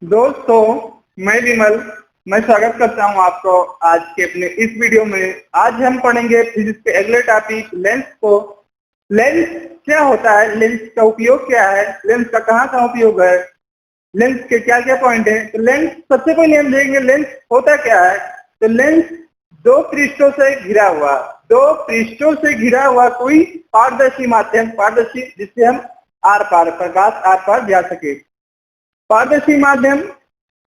दोस्तों, मैं विमल। मैं स्वागत करता हूं आपको आज के अपने इस वीडियो में। आज हम पढ़ेंगे फिजिक्स के अगले टॉपिक लेंस को। लेंस क्या होता है, लेंस का उपयोग क्या है, लेंस का कहाँ कहाँ उपयोग है, लेंस के क्या क्या पॉइंट है। तो लेंस सबसे पहले हम देखेंगे लेंस होता क्या है। तो लेंस दो पृष्ठों से घिरा हुआ कोई पारदर्शी माध्यम, पारदर्शी जिससे हम आर पार प्रकाश आर पार जा सके। पारदर्शी माध्यम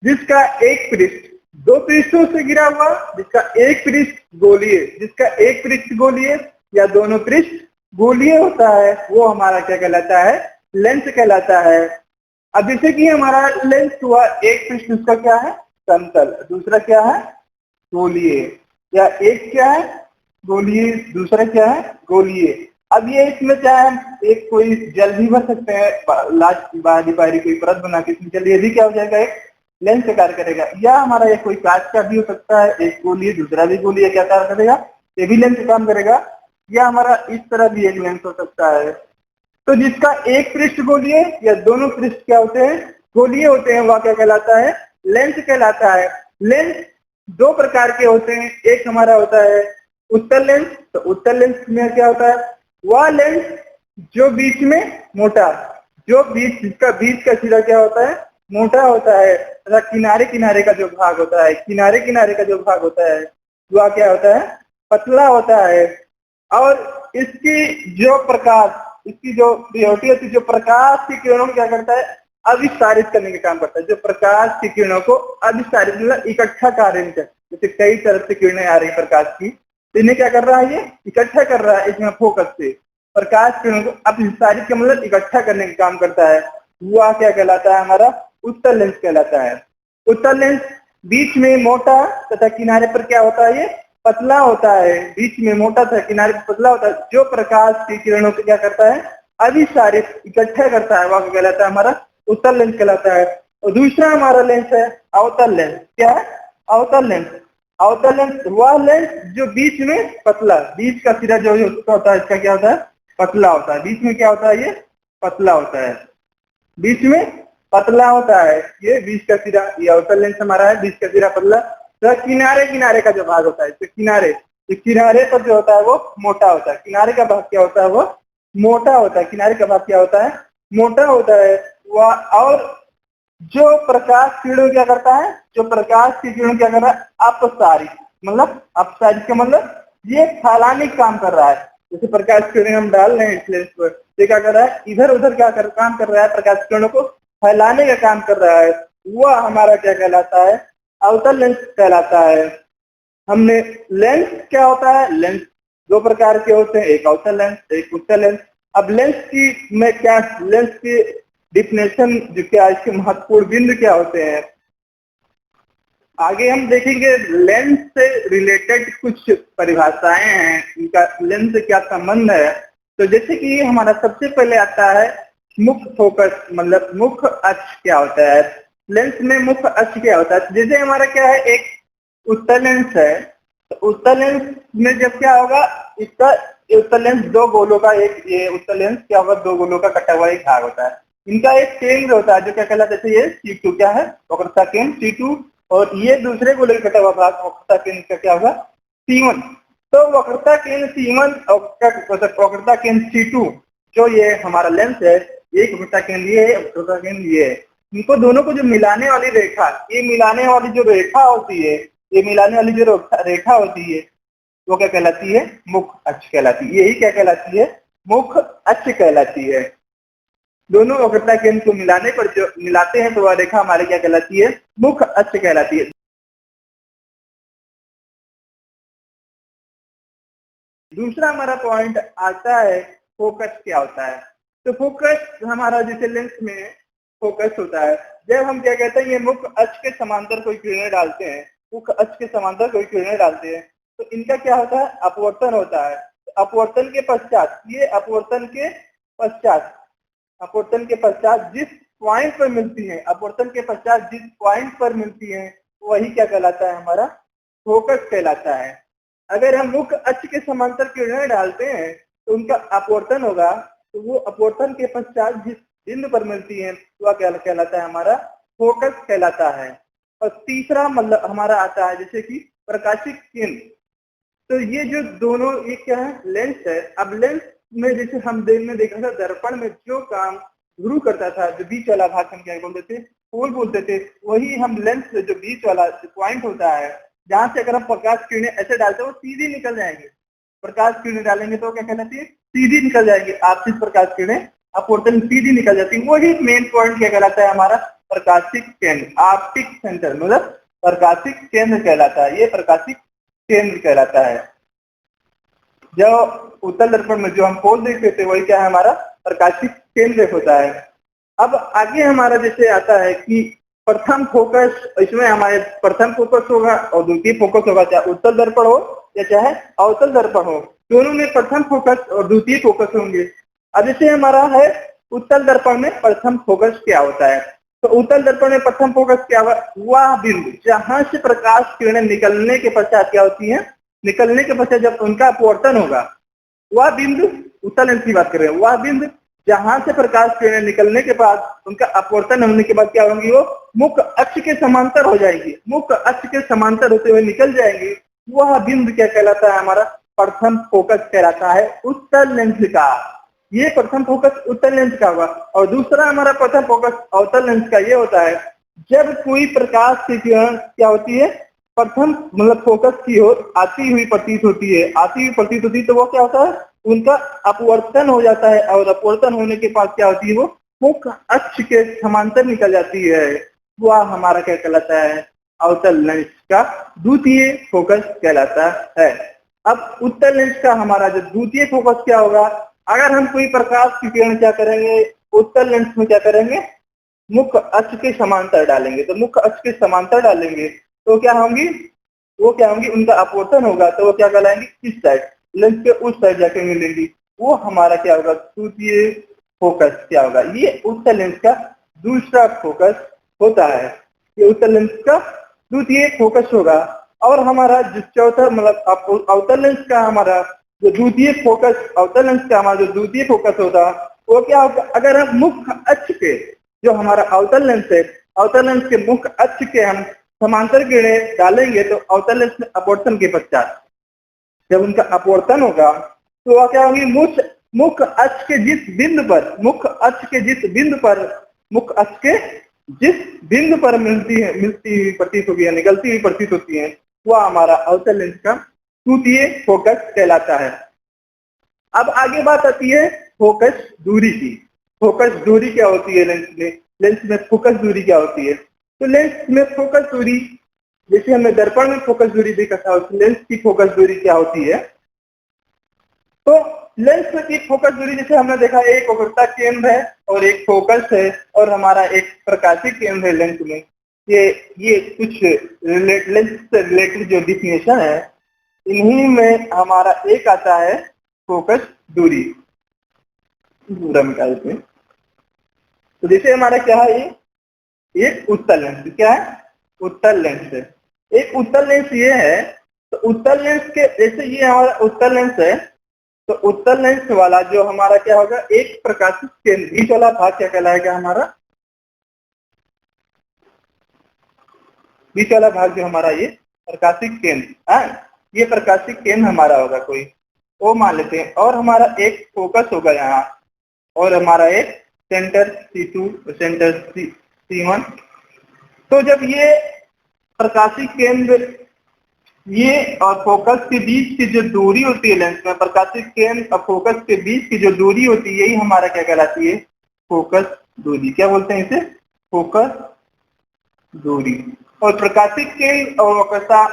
जिसका एक पृष्ठ दो पृष्ठों से घिरा हुआ, जिसका एक पृष्ठ गोलीय या दोनों पृष्ठ गोलीय होता है, वो हमारा क्या कहलाता है, लेंस कहलाता है। अब जैसे कि हमारा लेंस हुआ, एक पृष्ठ उसका क्या है, समतल, दूसरा क्या है, गोलीय, या एक क्या है गोलीय, दूसरा क्या है, गोलीय। अब ये इसमें चाहे हम एक कोई जल भी भर सकते हैं, लास्ट बाहरी बाहरी कोई परत बना के इसमें जल, ये भी क्या हो जाएगा, एक लेंस का कार्य करेगा। या हमारा ये कोई कांच का भी हो सकता है, एक गोलीय दूसरा भी गोलीय, क्या कार्य करेगा, ये भी लेंस काम करेगा। या हमारा इस तरह भी एक लेंस हो सकता है। तो जिसका एक पृष्ठ गोलीय या दोनों पृष्ठ क्या होते हैं, गोलीय होते हैं, वह क्या कहलाता है, लेंस कहलाता है। लेंस दो प्रकार के होते हैं। एक हमारा होता है उत्तल लेंस। तो उत्तल लेंस में क्या होता है, वह लेंस जो बीच में मोटा, जिसका बीच का सिरा क्या होता है, मोटा होता है, तथा किनारे किनारे का जो भाग होता है, वह क्या होता है, पतला होता है। और इसकी जो प्रियोरिटी होती है, जो प्रकाश की किरणों को क्या करता है, अविस्तारित करने का काम करता है। जो प्रकाश की किरणों को अविस्तारित मतलब इकट्ठा कार्य नहीं करता। जैसे कई तरह से किरणें आ रही प्रकाश की, तो इन्हें क्या कर रहा है, ये इकट्ठा कर रहा है इसमें फोकस से। प्रकाश किरणों को अविस्तारित का मतलब इकट्ठा करने का काम करता है। वह क्या कहलाता है, हमारा उत्तल लेंस कहलाता है। उत्तल लेंस बीच में मोटा तथा किनारे पर क्या होता है, ये पतला होता है। बीच में मोटा था, किनारे पर पतला होता है। जो प्रकाश की किरणों को क्या करता है, अविस्तारित इकट्ठा करता है, वह कहलाता है हमारा उत्तल लेंस कहलाता है। और दूसरा हमारा लेंस है अवतल लेंस। क्या है, अवतल लेंस। अवतल लेंस वह लेंस जो बीच में पतला, बीच का सिरा जो होता है, इसका क्या होता है, पतला होता है। बीच में क्या होता है, ये पतला होता है, बीच में पतला होता है। ये बीच का सिरा, ये अवतल लेंस हमारा है, बीच का सिरा पतला। तो किनारे किनारे का जो भाग होता है, तो किनारे पर जो होता है वो मोटा होता है। किनारे का भाग क्या होता है, वो मोटा होता है। किनारे का भाग क्या होता है, मोटा होता है। वह और जो प्रकाश किरणों क्या करता है, जो प्रकाश की किरणों क्या कर रहा है, अपसारित का मतलब ये फैलाने का काम कर रहा है। जैसे प्रकाश किरणें हम डाल रहे हैं इस लेंस पर, ये क्या कर रहा है, इधर उधर काम कर रहा है, प्रकाश किरणों को फैलाने का काम कर रहा है। वह हमारा क्या कहलाता है, अवतल लेंस कहलाता है। हमने लेंस क्या होता है, लेंस दो प्रकार के होते हैं, एक अवतल लेंस, एक उत्तल लेंस। अब लेंस की डिफिनेशन जो क्या, इसके महत्वपूर्ण बिंदु क्या होते हैं, आगे हम देखेंगे। लेंस से रिलेटेड कुछ परिभाषाएं हैं, इनका लेंस से क्या संबंध है। तो जैसे कि हमारा सबसे पहले आता है मुख्य फोकस, मतलब मुख्य अक्ष क्या होता है। लेंस में मुख्य अक्ष क्या होता है, जैसे हमारा क्या है, एक उत्तल लेंस है। तो उत्तल लेंस में जब क्या होगा, इसका उत्तल लेंस दो गोलों का एक, ये उत्तल लेंस क्या होगा, दो गोलों का कटा हुआ एक भाग होता है। इनका एक केंद्र होता है जो क्या कहलाता है, ये C2 क्या है, वक्रता केंद्र C2। और ये दूसरे गोले का कटा हुआ भाग वक्रता केंद्र का क्या होगा, C1। तो वक्रता केंद्र C1 और वक्रता केंद्र C2, जो ये हमारा लेंस है, एक वक्रता केंद्र ये है, वक्रता केंद्र ये है। इनको दोनों को जो मिलाने वाली रेखा, ये मिलाने वाली जो रेखा होती है, रेखा होती है, वो क्या कहलाती है, मुख्य अक्ष कहलाती है। यही क्या कहलाती है, मुख्य अक्ष कहलाती है। दोनों वक्रता केंद्र को मिलाने पर जो मिलाते हैं, तो वह रेखा हमारी क्या कहलाती है, मुख्य अक्ष कहलाती है। दूसरा हमारा पॉइंट आता है फोकस क्या होता है। तो फोकस हमारा जैसे लेंस में फोकस होता है, जब हम क्या कहते हैं, ये मुख्य अक्ष के समांतर कोई किरणें डालते हैं, तो इनका क्या होता है, अपवर्तन होता है। अपवर्तन के पश्चात, अपवर्तन के पश्चात जिस पॉइंट पर मिलती है, वही क्या कहलाता है, हमारा फोकस कहलाता है। अगर हम मुख्य अक्ष के समांतर किरणें डालते हैं, तो उनका अपवर्तन होगा। तो वो अपवर्तन के पश्चात जिस बिंदु पर मिलती है, वह क्या कहलाता है, हमारा फोकस कहलाता है। और तीसरा मतलब हमारा आता है जैसे कि प्रकाशिक केंद्र। तो ये जो दोनों ये क्या है, लेंस है। अब लेंस में जैसे हम दिन में देखा था दर्पण में जो काम गुरु करता था, जो बीच वाला भाग हम क्या बोलते थे, पोल बोलते थे, वही हम लेंस से जो बीच वाला पॉइंट होता है जहां से अगर हम प्रकाश किरणें ऐसे डालते हैं वो सीधी निकल जाएंगे। प्रकाश किरणें डालेंगे तो क्या कहलाती है, सीधी निकल जाएगी। आपतित प्रकाश किरणें अपवर्तन सीधी निकल जाती है। वही मेन पॉइंट क्या कहलाता है हमारा, प्रकाशिक केंद्र, ऑप्टिक सेंटर, मतलब प्रकाशिक केंद्र कहलाता है। ये प्रकाशिक केंद्र कहलाता है। जो उत्तल दर्पण में जो हम पोल देखते थे वही क्या है, हमारा प्रकाशिक केंद्र होता है। अब आगे हमारा जैसे आता है कि प्रथम फोकस, इसमें हमारे प्रथम फोकस होगा और द्वितीय फोकस होगा, चाहे उत्तल दर्पण हो या चाहे अवतल दर्पण हो, दोनों में प्रथम फोकस और द्वितीय फोकस होंगे। अब जैसे हमारा है उत्तल दर्पण में प्रथम फोकस क्या होता है, तो उत्तल दर्पण में प्रथम फोकस क्या हुआ, वह बिंदु जहां से प्रकाश किरणें निकलने के पश्चात क्या होती है, निकलने के पश्चात जब उनका अपवर्तन होगा, वह बिंदु, उत्तल लेंस की बात कर रहे हैं, वह बिंदु जहां से प्रकाश किरणें निकलने के बाद उनका अपवर्तन होने के बाद क्या होंगी, वो मुख्य अक्ष के समांतर हो जाएंगी, मुख्य अक्ष के समांतर होते हुए निकल जाएंगी। वह बिंदु क्या कहलाता है, हमारा प्रथम फोकस कहलाता है उत्तल लेंस का। ये प्रथम फोकस उत्तल लेंस का होगा। और दूसरा हमारा प्रथम फोकस अवतल लेंस का ये होता है, जब कोई प्रकाश की किरण क्या होती है, प्रथम मतलब फोकस की ओर आती हुई प्रतीत होती है, तो वो क्या होता है, उनका अपवर्तन हो जाता है। और अपवर्तन होने के बाद क्या होती है, वो मुख्य अक्ष के समांतर निकल जाती है। वह हमारा क्या कहलाता है, अवतल लेंस का द्वितीय फोकस कहलाता है। अब उत्तल लेंस का हमारा जो द्वितीय फोकस क्या होगा, अगर हम कोई प्रकाश की किरण क्या करेंगे, उत्तल लेंस में क्या करेंगे, मुख्य अक्ष के समांतर डालेंगे। तो मुख्य अक्ष के समांतर डालेंगे तो क्या होंगी, वो क्या होंगी, उनका अपवर्तन होगा तो वो क्या कहलाएंगे, इस साइड, लेंस के उस साइड जाके मिलेंगी। वो हमारा क्या होगा, द्वितीय फोकस क्या होगा। ये उत्तल लेंस का दूसरा फोकस होता है। ये उत्तल लेंस का द्वितीय फोकस होगा। और हमारा जो चौथा मतलब अवतल लेंस का हमारा जो द्वितीय फोकस, अवतल लेंस का हमारा जो द्वितीय फोकस होता वो क्या होगा, अगर हम मुख्य अक्ष के, जो हमारा अवतल लेंस है, अवतल लेंस के मुख्य अक्ष के हम समांतर किरणें डालेंगे तो अवतल लेंस में अपवर्तन के पश्चात जब उनका अपवर्तन होगा तो वह क्या होगी, मुख्य अक्ष के जिस बिंदु पर, मुख्य अक्ष के जिस बिंदु पर, मुख्य अक्ष के जिस बिंदु पर मिलती हुई प्रतीत होगी या निकलती हुई प्रतीत होती है, वह हमारा अवतल लेंस का द्वितीय फोकस कहलाता है। अब आगे बात आती है फोकस दूरी की। फोकस दूरी क्या होती है लेंस में, लेंस में फोकस दूरी क्या होती है। तो लेंस में फोकस दूरी, जैसे हमने दर्पण में फोकस दूरी देखा था, उस लेंस की फोकस दूरी क्या होती है। तो लेंस की फोकस दूरी जैसे हमने देखा, एक वक्रता केंद्र है और एक फोकस है और हमारा एक प्रकाशिक केंद्र है लेंस में। ये कुछ लेंस से रिलेटेड जो डिफिनेशन है, इन्हीं में हमारा एक आता है फोकस दूरी। पूरा निकालते हैं तो जैसे हमारा क्या है, ये एक उत्तल लेंस, क्या है, उत्तल लेंस है। एक उत्तल लेंस ये है, तो उत्तल लेंस के जैसे ये हमारा उत्तल लेंस है, तो उत्तल लेंस वाला जो हमारा क्या होगा, एक प्रकाशिक केंद्र, बीच वाला भाग क्या कहलाएगा हमारा, बीच वाला भाग जो हमारा ये प्रकाशिक केंद्र है, ये प्रकाशिक केंद्र हमारा होगा कोई, वो मान लेते हैं। और हमारा एक फोकस होगा यहाँ, और हमारा एक सेंटर C2, सेंटर C1। तो जब ये प्रकाशिक केंद्र, ये और फोकस के बीच की जो दूरी होती है लेंस में, प्रकाशिक केंद्र और फोकस के बीच की जो दूरी होती है, यही हमारा क्या कहलाती है, फोकस दूरी। क्या बोलते हैं इसे, फोकस दूरी। और प्रकाशिक केंद्र और वक्रता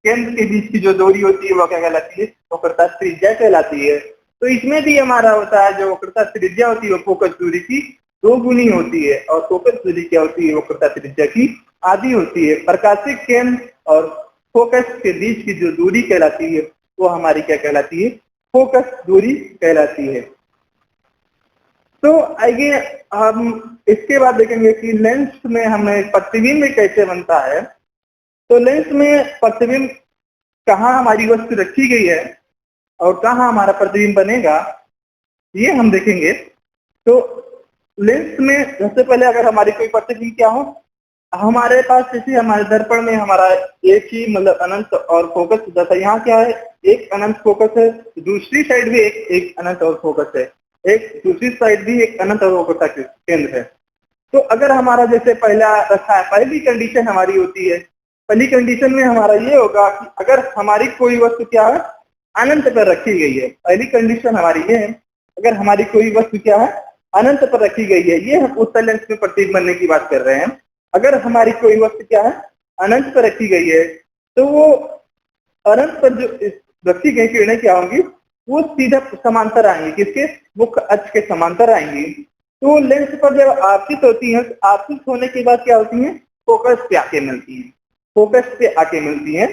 केंद्र के बीच की जो दूरी होती है वो क्या कहलाती है, वक्रता त्रिज्या कहलाती है। तो इसमें भी हमारा होता है, जो वक्रता त्रिज्या होती है वो फोकस दूरी की 2 गुनी होती है, और फोकस दूरी क्या होती है, वक्रता त्रिज्या की आधी होती है। प्रकाशिक केंद्र और फोकस के बीच की जो दूरी कहलाती है वो हमारी क्या कहलाती है, फोकस दूरी कहलाती है। तो आइए हम इसके बाद देखेंगे कि लेंस में हमें प्रतिबिंब कैसे बनता है। तो लेंस में प्रतिबिंब कहाँ हमारी वस्तु रखी गई है और कहाँ हमारा प्रतिबिंब बनेगा, ये हम देखेंगे। तो लेंस में सबसे पहले अगर हमारी कोई प्रतिबिंब क्या हो, हमारे पास जैसे हमारे दर्पण में हमारा एक ही मतलब अनंत और फोकस होता था, यहाँ क्या है, एक अनंत फोकस है, दूसरी साइड भी एक अनंत और फोकस है, एक दूसरी साइड भी एक अनंत और फोकस का केंद्र है। तो अगर हमारा जैसे पहला रखा है, पहली कंडीशन हमारी होती है, पहली कंडीशन में हमारा ये होगा कि अगर हमारी कोई वस्तु क्या है, अनंत पर रखी गई है, पहली कंडीशन हमारी ये है, अगर हमारी कोई वस्तु क्या है, अनंत पर रखी गई है, ये हम उत्तल लेंस में प्रतीक बनने की बात कर रहे हैं। अगर हमारी कोई वस्तु क्या है, अनंत पर रखी गई है, तो वो अनंत पर जो रखी गई किरणें क्या होंगी, वो सीधा समांतर आएंगी, किसके, मुख्य अक्ष के समांतर आएंगी। तो लेंस पर जब आपतित होती है, तो आपतित होने के बाद क्या होती है, फोकस पे आके मिलती है, फोकस पे आके मिलती है।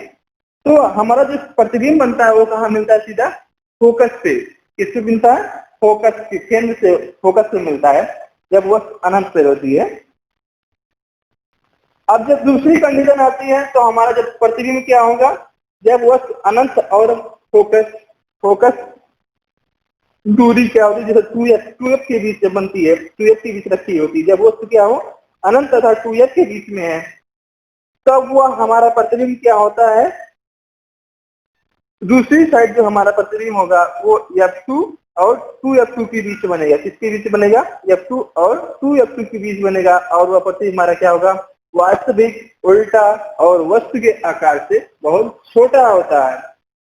तो हमारा जो प्रतिबिंब बनता है वो कहाँ मिलता है, सीधा फोकस पे। किससे मिलता है, फोकस के केंद्र से, फोकस से मिलता है, जब वो अनंत पे होती है। अब जब दूसरी कंडीशन आती है, तो हमारा जब प्रतिबिंब क्या होगा, जब वह अनंत और फोकस फोकस दूरी क्या होती है, जैसे 2f के बीच में बनती है, 2f के बीच रखी होती है, जब वस्तु क्या हो, अनंत तथा 2f के बीच में है, तब वह हमारा प्रतिबिंब क्या होता है, दूसरी साइड जो हमारा प्रतिबिंब होगा वो f2 और 2f2 के बीच बनेगा। किसके बीच बनेगा, f2 और 2f2 के बीच बनेगा, और वह प्रतिबिंब हमारा क्या होगा, वास्तविक, उल्टा और वस्तु के आकार से बहुत छोटा होता है।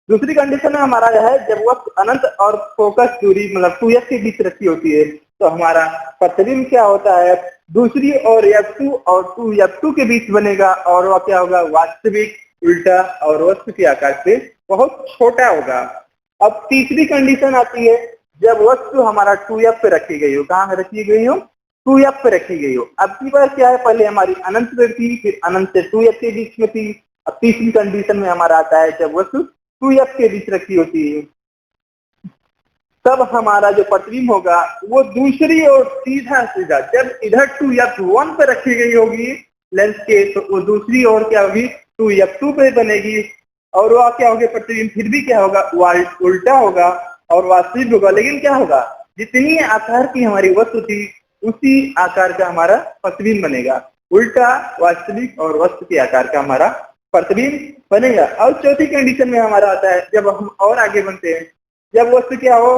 दूसरी कंडीशन में हमारा यह है, जब वस्तु अनंत और फोकस दूरी मतलब 2f के बीच रखी होती है, तो हमारा प्रतिबिंब क्या होता है, दूसरी और f2 और 2f2 के बीच बनेगा, और वह क्या होगा, वास्तविक, उल्टा और वस्तु के आकार से बहुत छोटा होगा। अब तीसरी कंडीशन आती है, जब वस्तु हमारा 2f पे रखी गई हो, कहाँ रखी गई हो, 2f पे रखी गई हो। अब की बार क्या है, पहले हमारी अनंत पे थी, फिर अनंत से 2f के बीच में थी। अब तीसरी कंडीशन में हमारा आता है, जब वस्तु 2f के बीच रखी होती है, तब हमारा जो प्रतिबिंब होगा वो दूसरी और सीधा सीधा, जब इधर 2f1 पे रखी गई होगी लेंस के, तो वो दूसरी ओर क्या होगी, 2f2 पे बनेगी, और वह क्या होगा, प्रतिबिंब फिर भी क्या होगा, उल्टा होगा और वास्तविक होगा। लेकिन क्या होगा, जितनी आकार की हमारी वस्तु थी उसी आकार का हमारा प्रतिबिंब बनेगा, उल्टा, वास्तविक और वस्तु के आकार का हमारा प्रतिबिंब बनेगा। और चौथी कंडीशन में हमारा आता है, जब हम और आगे बढ़ते हैं, जब वस्तु क्या हो,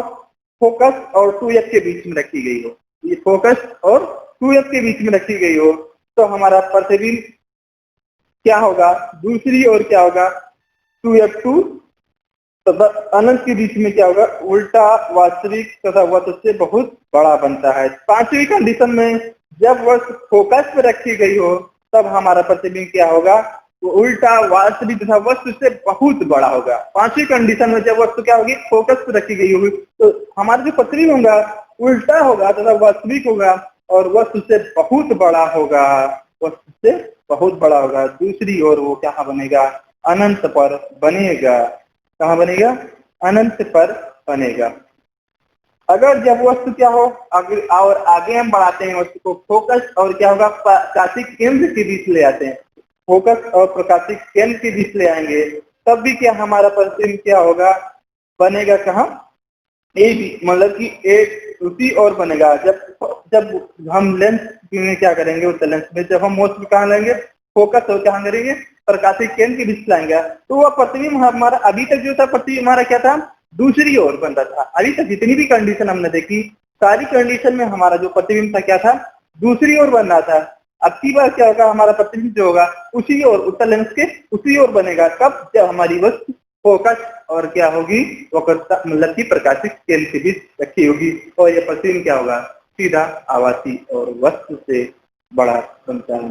फोकस और 2f के बीच में रखी गई हो, ये फोकस और 2f के बीच में रखी गई हो, तो हमारा प्रतिबिंब क्या होगा, दूसरी ओर क्या होगा, 2f2 तथा अनंत के बीच में क्या होगा, उल्टा, वास्तविक तथा वस्तु से बहुत बड़ा बनता है। पांचवी कंडीशन में, जब वस्तु फोकस पे रखी गई हो, तब हमारा प्रतिबिंब क्या होगा, वो उल्टा, वास्तविक तथा वस्तु से बहुत बड़ा होगा। पांचवी कंडीशन में जब वस्तु क्या होगी, फोकस पे रखी गई होगी, तो हमारा जो प्रतिबिंब होगा उल्टा होगा तथा वास्तविक होगा और वस्तु से बहुत बड़ा होगा, वस्तु से बहुत बड़ा होगा। दूसरी ओर वो क्या बनेगा, अनंत पर बनेगा। कहाँ बनेगा, अनंत पर बनेगा। अगर जब वस्तु क्या हो, आगे और आगे हम बढ़ाते हैं वस्तु को, फोकस और क्या होगा, प्रकाशिक केंद्र के बीच ले आते हैं, फोकस और प्रकाशिक केंद्र के बीच ले आएंगे, तब भी क्या हमारा प्रतिबिंब क्या होगा, बनेगा कहाँ, ए बी, मतलब कि एक उसी और बनेगा। जब जब हम लेंस में क्या करेंगे, उस लेंस में जब हम वस्तु कहाँ लेंगे, फोकस और कहाँ करेंगे, प्रकाशिक केंद्र के बीच लाएंगे, तो वह प्रतिबिंब हमारा अभी तक जो था, प्रतिबिंब हमारा क्या था, दूसरी ओर बन रहा था। अभी तक जितनी भी कंडीशन हमने देखी, सारी कंडीशन में हमारा जो प्रतिबिंब था क्या था, दूसरी ओर बन रहा था। अब की बार क्या होगा, हमारा प्रतिबिंब जो होगा उसी ओर, उत्तल लेंस के उसी ओर बनेगा। कब, जब हमारी वस्तु फोकस और क्या होगी, वक्रता मतलब की प्रकाशिक केंद्र के बीच रखी होगी, और यह प्रतिबिंब क्या होगा, सीधा, आभासी और वस्तु से बड़ा बनता है।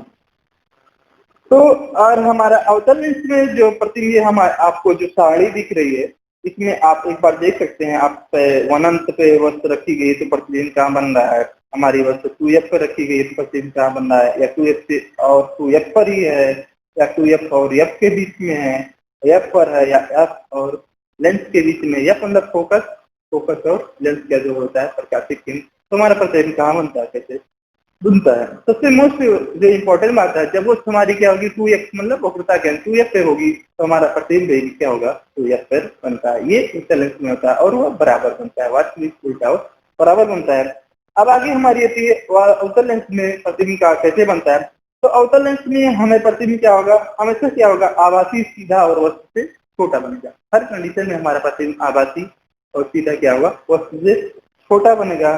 तो और हमारा अवतल लेंस में जो प्रतिबिंब हम आपको जो साड़ी दिख रही है, इसमें आप एक बार देख सकते हैं, आप अनंत पे वस्तु रखी गई तो प्रतिबिंब कहाँ बन रहा है, हमारी वस्तु 2f पर रखी गई तो प्रतिबिंब कहाँ बन रहा है, या 2f से और 2f पर ही है, या 2f और f के बीच में है, f पर है, या f और लेंस के बीच में, f मतलब फोकस, फोकस और लेंस का जो होता है प्रकाशिक केंद्र, तो हमारा प्रतिबिंब कहाँ बनता है, कैसे बनता है। सबसे मोस्ट जो इम्पोर्टेंट बात है, जब वो हमारी क्या होगी, 2f मतलब वक्रता केंद्र 2f पे होगी, तो हमारा प्रतिबिंब क्या होगा, 2f पर बनता है। ये उत्तल लेंस में होता है और वो बराबर बनता है, वास्तविक, उल्टा और बराबर बनता है। अब आगे हमारी आती है उत्तल लेंस में प्रतिबिंब का कैसे बनता है। तो अवतल लेंस में हमें प्रतिबिंब क्या होगा, हमेशा क्या होगा, आभासी, सीधा और वस्तु से छोटा बनेगा। हर कंडीशन में हमारा प्रतिबिंब आभासी और सीधा क्या होगा, वस्तु से छोटा बनेगा।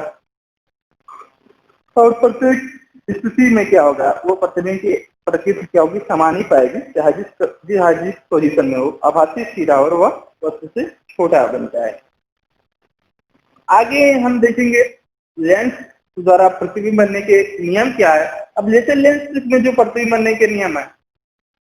और प्रत्येक स्थिति में क्या होगा, वो प्रतिबिंब की प्रकृति क्या होगी, समान ही पाएगी, चाहे जिस पोजीशन में हो, आभासी, सीधा और वह वस्तु से छोटा बनता है। आगे हम देखेंगे लेंस द्वारा प्रतिबिंब बनने के नियम क्या है। अब जैसे लेंस में जो प्रतिबिंब बनने के नियम है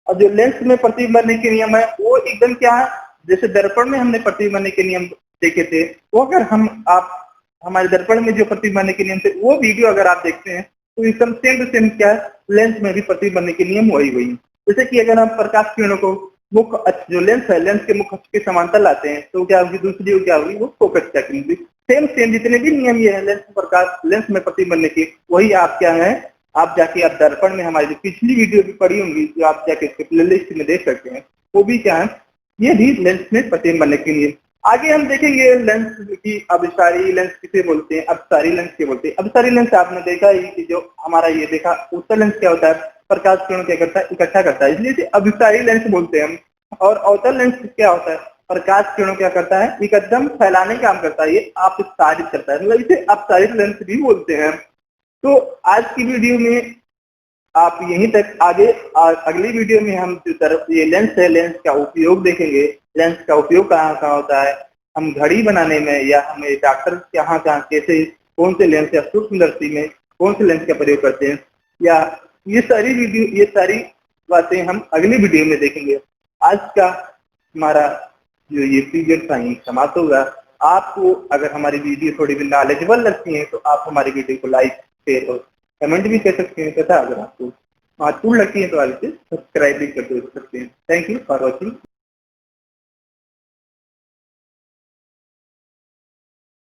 और जो लेंस में प्रतिबिंब बनने के नियम है वो एकदम क्या है, जैसे दर्पण में हमने प्रतिबिंब बनने के नियम देखे थे, वो अगर आप हमारे दर्पण में जो प्रतिबिंब बनने के नियम थे वो वीडियो अगर आप देखते हैं तो एकदम सेम टू सेम क्या है, लेंस में भी प्रतिबिंब बनने के नियम वही। जैसे कि अगर हम प्रकाश किरणों को मुख्य अक्ष जो लेंस है, लेंस के मुख्य अक्ष के समांतर लाते हैं तो क्या होगी, दूसरी क्या होगी, वो फोकस क्या होगी। सेम जितने भी नियम ये है लेंस में प्रतिबिंब बनने के, वही आप क्या है, आप जाके आप दर्पण में हमारी जो पिछली वीडियो भी पड़ी होंगी, जो आप जाके इसके प्लेलिस्ट में देख सकते हैं, वो भी क्या है, ये भी लेंस में प्रतिबिंब बनने के लिए। आगे हम देखेंगे लेंस की अभिसारी लेंस किसे बोलते हैं, अपसारी लेंस के बोलते हैं। अपसारी लेंस आपने देखा ही कि जो हमारा ये देखा उत्तल लेंस क्या होता है, प्रकाश किरण क्या करता है, इकट्ठा करता है, इसलिए इसे अभिसारी लेंस बोलते हैं हम। और अवतल लेंस क्या होता है, प्रकाश किरणों क्या करता है, एकदम फैलाने का काम करता है, ये अपसारित करता है, मतलब इसे अपसारित लेंस भी बोलते हैं। तो आज की वीडियो में आप यहीं तक, आगे अगली वीडियो में हम जो तरफ ये लेंस है, लेंस का उपयोग देखेंगे। लेंस का उपयोग कहाँ कहाँ होता है, हम घड़ी बनाने में या हमें डॉक्टर कहाँ कैसे कौन से लेंस या सूक्ष्मदर्शी में कौन से लेंस का प्रयोग करते हैं, या ये सारी बातें हम अगली वीडियो में देखेंगे। आज का हमारा जो ये पीरियड था यही समाप्त होगा। आपको अगर हमारी वीडियो थोड़ी भी नॉलेजेबल लगती है तो आप हमारी वीडियो को लाइक, शेयर और कमेंट भी कर सकते हैं तथा अगर आपको महत्वपूर्ण लगती है तो आप इसे सब्सक्राइब भी कर सकते हैं। Thank you for watching.